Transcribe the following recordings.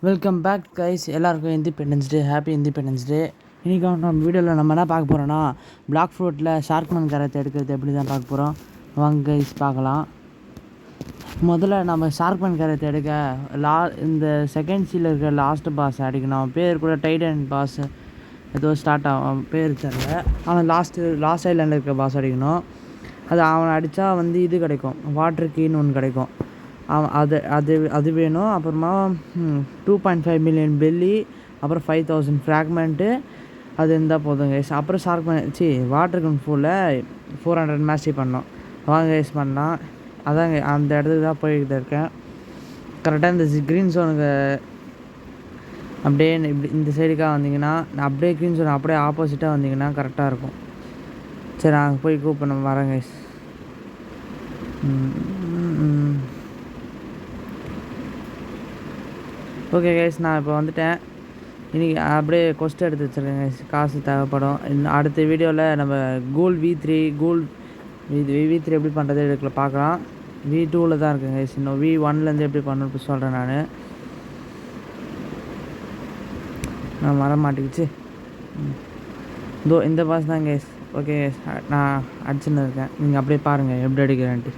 Welcome back guys. எல்லாருக்கும் independence day, happy independence day. இன்றைக்கி நம்ம வீடியோவில் நம்ம என்ன பார்க்க போகிறோன்னா, பிளாக் ஃப்ரூட்டில் ஷார்க்மேன் கரத்தை எடுக்கிறது எப்படி தான் பார்க்க போகிறோம். வாங்க கைஸ் பார்க்கலாம். முதல்ல நம்ம ஷார்க்மேன் கரத்தை எடுக்க இந்த செகண்ட் சீல இருக்கிற லாஸ்ட் பாஸ் அடிக்கணும். பேர் கூட டைடன் பாஸ் ஏதோ ஸ்டார்ட் ஆகும், பேர் தெரியல. ஆனால் லாஸ்ட் ஐலாண்டில் இருக்கிற பாஸ் அடிக்கணும். அது அவனை அடித்தா இது கிடைக்கும், வாட்டர் கீன்னு ஒன்று கிடைக்கும். அது வேணும். அப்புறமா 2.5 மில்லியன் பெல்லி, அப்புறம் 5000 ஃப்ராக்மெண்ட்டு அது இருந்தால் போதும் கைஸ். அப்புறம் வாட்டர் கன் ஃபுல்லில் 400 மேஸ்ட்ரி பண்ணோம். வாங்க கைஸ் பண்ணலாம். அதாங்க அந்த இடத்துக்கு தான் போய்கிட்டு இருக்கேன். கரெக்டாக இந்த க்ரீன் ஜோனுக்கு அப்படியே இப்படி இந்த சைடுக்காக வந்தீங்கன்னா, அப்படியே க்ரீன் ஜோன் அப்படியே ஆப்போசிட்டாக வந்தீங்கன்னா கரெக்டாக இருக்கும். சரி, நாங்கள் போய் கூப்பிடணும், வரேன் கைஸ். ஓகே கைஸ், நான் இப்போ வந்துட்டேன். இன்றைக்கி அப்படியே கொஸ்ட் எடுத்து வச்சுருக்கேன் கைஸ், காசு தேவைப்படும். அடுத்த வீடியோவில் நம்ம கோல் V3 எப்படி பண்ணுறது எடுக்கல பார்க்கலாம். V2வில் தான் இருக்குங்க கைஸ். இன்னும் V1லேருந்து எப்படி பண்ணணும்னு சொல்கிறேன் நான் வர மாட்டேங்குச்சு. இந்த பாஸ் தான் கைஸ். ஓகே கைஸ், நான் அடிச்சுன்னு இருக்கேன். நீங்கள் அப்படியே பாருங்கள் எப்படி அடிக்கிறேன்ட்டு.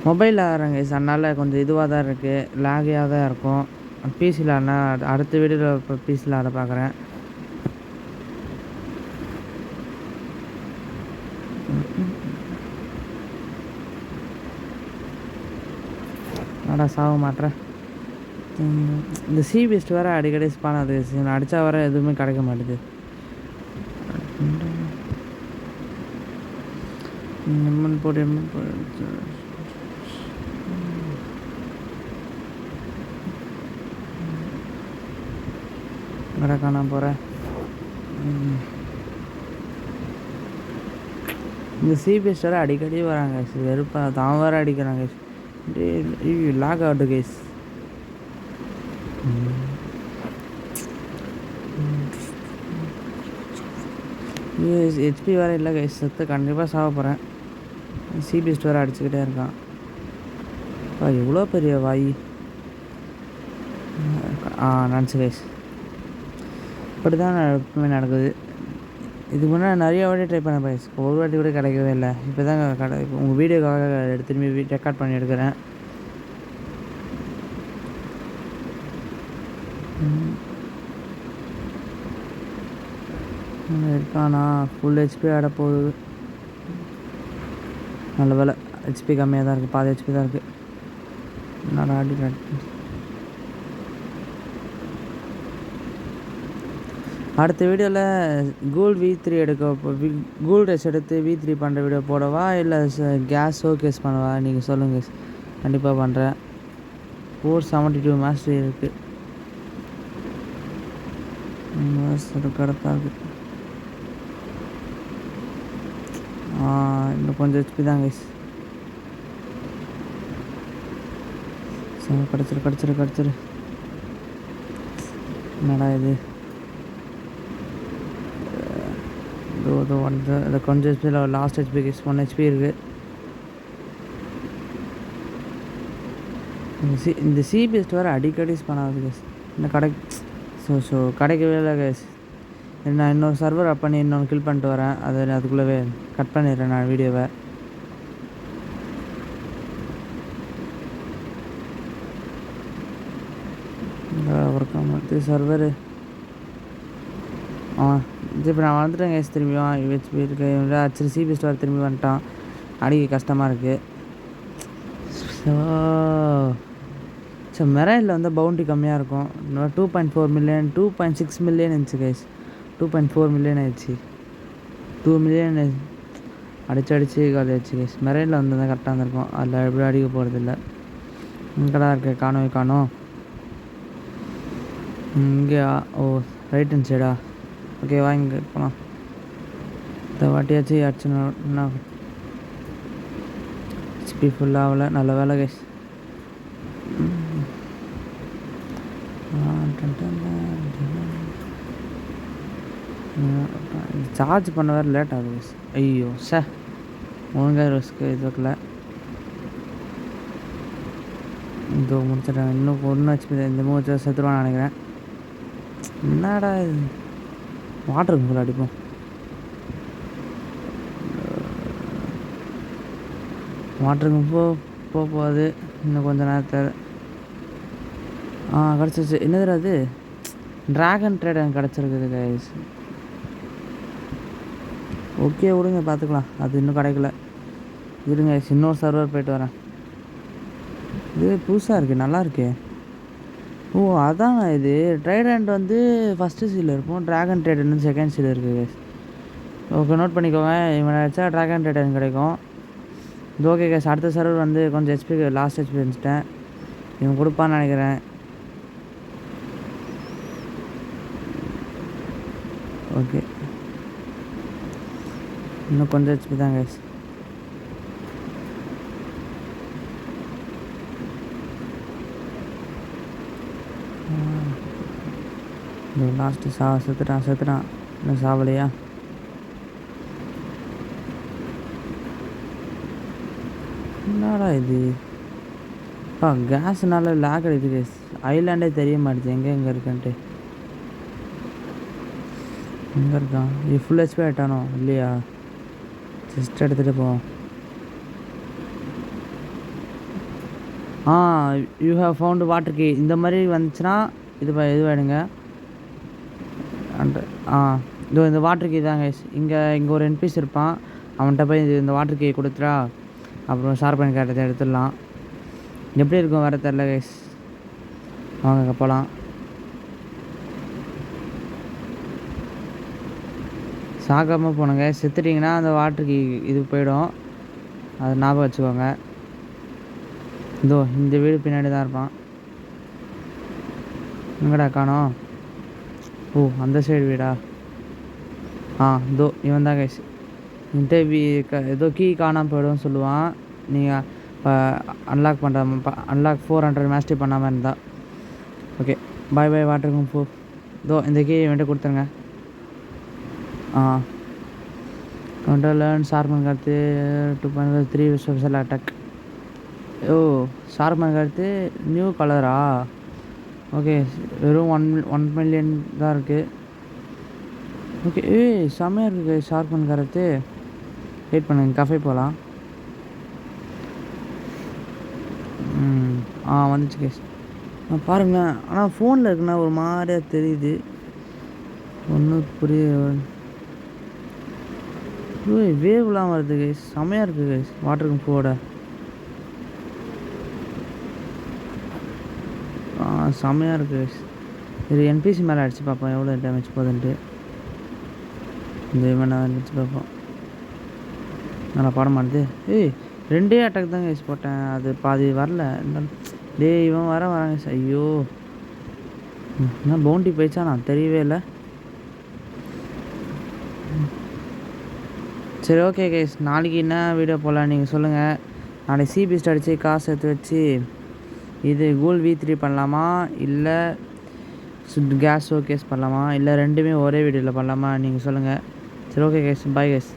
மொபைலில் ஆடுறேங்க கைஸ், அதனால் கொஞ்சம் இதுவாக தான் இருக்குது, லேகியாக தான் இருக்கும். பிசியில் ஆடினா அடுத்த வீடியோவில் இப்போ பிசியில் ஆட பார்க்குறேன். சாக மாட்டேறேன். இந்த சீபீஸ்ட் வேறு அடிக்கடி ஸ்பான் ஆகுது. அடித்தா வர எதுவுமே கிடைக்க மாட்டேது. எம்மன் போட்டு காண போகிறேன். இந்த சிபிஎஸ் வேறு அடிக்கடி வராங்க கைஸ், வெறுப்பாக தான் வேறு அடிக்கிறாங்க guys. Lock out guys. HP வேறு இல்லை கைஸ், செத்து கண்டிப்பாக சாக போகிறேன். சிபிஎஸ் வேறு அடிச்சுக்கிட்டே இருக்கான். எவ்வளோ பெரிய வாய். நினச்சி கைஸ், இப்படி தான் எப்பவுமே நடக்குது. இதுக்கு முன்னாடி நிறைய வாட்டி ட்ரை பண்ண கைஸ், ஒரு வாட்டி கூட கிடைக்கவே இல்லை. இப்போ தான் உங்கள் வீடியோக்காக திரும்பி ரெக்கார்ட் பண்ணி எடுக்கிறேன். இருக்கானா ஃபுல் ஹெச்பி ஆட போகுது. நல்ல வேலை, ஹெச்பி கம்மியாக தான் இருக்குது, பாதி ஹெச்பி தான் இருக்குது. நான் ஆடி அடுத்த வீடியோவில் கூல் V3 கூல் ரேஸ் எடுத்து V3 பண்ணுற வீடியோ போடவா, இல்லை கேஸ் ஷோகேஸ் பண்ணவா? நீங்கள் சொல்லுங்கள். கண்டிப்பாக பண்ணுறேன். 472 மாஸ்டர் இருக்குது. கடப்பாக இன்னும் கொஞ்சம் ஹெச்பி தான் கைஸ். கிடச்சிரு. என்னடா இது? கொஞ்சம் ஹெச்பியில் லாஸ்ட் ஹெச்பி கேஸ் 1 ஹெச்பி இருக்குது. இந்த சிபிஎஸ்ட் வேறு அடிக்கடி ஸ்பான் ஆகுது கேஸ். இன்னும் கிடைக்கவே இல்லை கேஸ். நான் இன்னொரு சர்வர் அப் பண்ணி இன்னொன்று கில் பண்ணிட்டு வரேன். அதுக்குள்ளே கட் பண்ணிடுறேன் நான் வீடியோவை. ஒர்க் சர்வரு இப்போ நான் வந்துட்டேன் கேஸ். திரும்பியும் ஹெச்பி இருக்கு ஆச்சு. சிபிஎஸ்ட் வேறு திரும்பி வந்துட்டான். அடிக்க கஷ்டமாக இருக்குது. மெரைனில் பவுண்டி கம்மியாக இருக்கும். 2.4 மில்லியன் 2.6 மில்லியன் இருந்துச்சு கைஸ். 2.4 மில்லியன் ஆயிடுச்சு. 2 மில்லியன் அடிச்சு காலி ஆயிடுச்சு கைஸ். மெரைனில் தான் கரெக்டாக இருந்திருக்கும். அதில் எப்படி அடிக்க போகிறதில்ல. இங்கடா இருக்கு, காணோம். இங்கே ரைட் ஹேண்ட் சைடா? ஓகே, வாங்க போகலாம். இந்த வாட்டியாச்சு அடிச்சுன்னா ஹெச்பி ஃபுல்லாக ஆகலை. நல்ல வேலை கைஸ். சார்ஜ் பண்ண வேறு லேட் ஆகுது கைஸ். ஐயோ ஒழுங்காக ரிஸ்க்கு இது வைக்கல. இதோ முடிச்சிட்டேன். இன்னும் 1 ஹெச்பி இந்த மூச்சு செத்துருவான்னு நினைக்கிறேன். என்னடா இது வாட்டருக்கு போல அடிப்போம். வாட்டருக்கு போகாது இன்னும் கொஞ்சம் நேரத்தில். கிடச்சிச்சு. என்னது அது ட்ராகன் ட்ரேட் எனக்கு கிடச்சிருக்குது கைஸ். ஓகே விடுங்க பார்த்துக்கலாம். அது இன்னும் கிடைக்கல. இருங்க இன்னொரு சர்வர் போய்ட்டு வரேன். இது புதுசாக இருக்குது, நல்லா இருக்கு. ஓ அதான் இது ட்ரைடண்ட் வந்து ஃபஸ்ட்டு சீல் இருக்கும், ட்ராகன் ட்ரைடன் செகண்ட் சீல் இருக்குது. ஓகே நோட் பண்ணிக்கோங்க. இவன் அடிச்சா ட்ராகன் ட்ரைடன் கிடைக்கும். இது ஓகே கேஸ். அடுத்த சர்வர் வந்து கொஞ்சம் ஹெச்பி லாஸ்ட் ஹெச்பி இருந்துச்சிட்டேன். இவன் கொடுப்பான்னு நினைக்கிறேன். ஓகே இன்னும் கொஞ்சம் ஹெச்பி தான் கேஸ். லாஸ்ட்டு செத்துட்டான். இன்னும் சாவலையா? என்னடா இது கேஸ்னால லேக் அடிக்குது கேஸ். ஐலாண்டே தெரிய மாட்டேது எங்கே இருக்குன்ட்டு. எங்கே இருக்கான்? இது ஃபுல் ஹெச்பி ஆகிட்டானோ இல்லையா? ஜஸ்ட் எடுத்துகிட்டு போவோம். You have found water key. இந்த மாதிரி வந்துச்சுன்னா இதுவாகிடுங்க. இதோ இந்த வாட்டர் கீ தான் கைஸ். இங்கே ஒரு என்பிசி இருப்பான், அவன்கிட்ட போய் இந்த வாட்டர் கீ கொடுத்துட்டா அப்புறம் ஷார்பன் கேட்டதை எடுத்துடலாம். எப்படி இருக்கும் வேறு தெரில கைஸ். வாங்க போகலாம். சாகாமல் போனங்க. செத்துட்டிங்கன்னா அந்த வாட்டர் கீ இது போயிடும், அதை ஞாபகம் வச்சுக்கோங்க. இதோ இந்த வீடு பின்னாடி தான் இருப்பான். எங்கடா காணோம்? ஓ அந்த சைடு வீடா? இதோ இவன் தான் கைஸ். ஏதோ கீ காணாமல் போய்டும் சொல்லுவான். நீங்கள் இப்போ அன்லாக் 400 மாஸ்டரி பண்ணாமல் இருந்தா. ஓகே பாய் வாட்டருக்கும் போ. இதோ இந்த கீ இவன்ட்டு கொடுத்துருங்க. லேர்ன் ஷார்மன் கருத்து 2.3 ஸ்பெஷல் அட்டாக். ஓ ஷார்மன் கருத்து நியூ கலரா? ஓகே வெறும் 1 மில்லியன் தான் இருக்குது. ஓகே செம்மையாக இருக்குது ஷார்பன் கருத்து. வெயிட் பண்ணுங்க, கஃபே போகலாம். வந்துச்சு கேஸ். பாருங்களேன். ஆனால் ஃபோனில் இருக்குண்ணா ஒரு மாதிரியாக தெரியுது, ஒன்றும் வேவ்லாம் வருது கேஸ். செம்மையாக இருக்குது கேஸ் வாட்டருக்கு போட. செம்மையாக இருக்குது கேஸ். இது என்பிசி மேலே அடித்து பார்ப்போம் எவ்வளோ டேமேஜ் போகுதுன்ட்டு. இந்த இவனை அடிச்சு பார்ப்போம். நல்லா பாட மாட்டுது. 2 அட்டாக் தான் கேஸ் போட்டேன், அது பாதி வரல. இவன் வராங்க. ஐயோ என்ன பவுண்டி போயிடுச்சா? நான் தெரியவே இல்லை. சரி ஓகே கேஸ், நாளைக்கு என்ன வீடியோ போடலாம் நீங்கள் சொல்லுங்கள். நாளைக்கு சிபிஸ்ட் அடித்து காசு எடுத்து வச்சு இது கூல் V3 பண்ணலாமா, இல்லை கேஸ் ஷோகேஸ் பண்ணலாமா, இல்லை ரெண்டுமே ஒரே வீடியோவில் பண்ணலாமா நீங்கள் சொல்லுங்கள். சரி ஓகே கேஸ், பாய் கேஸ்.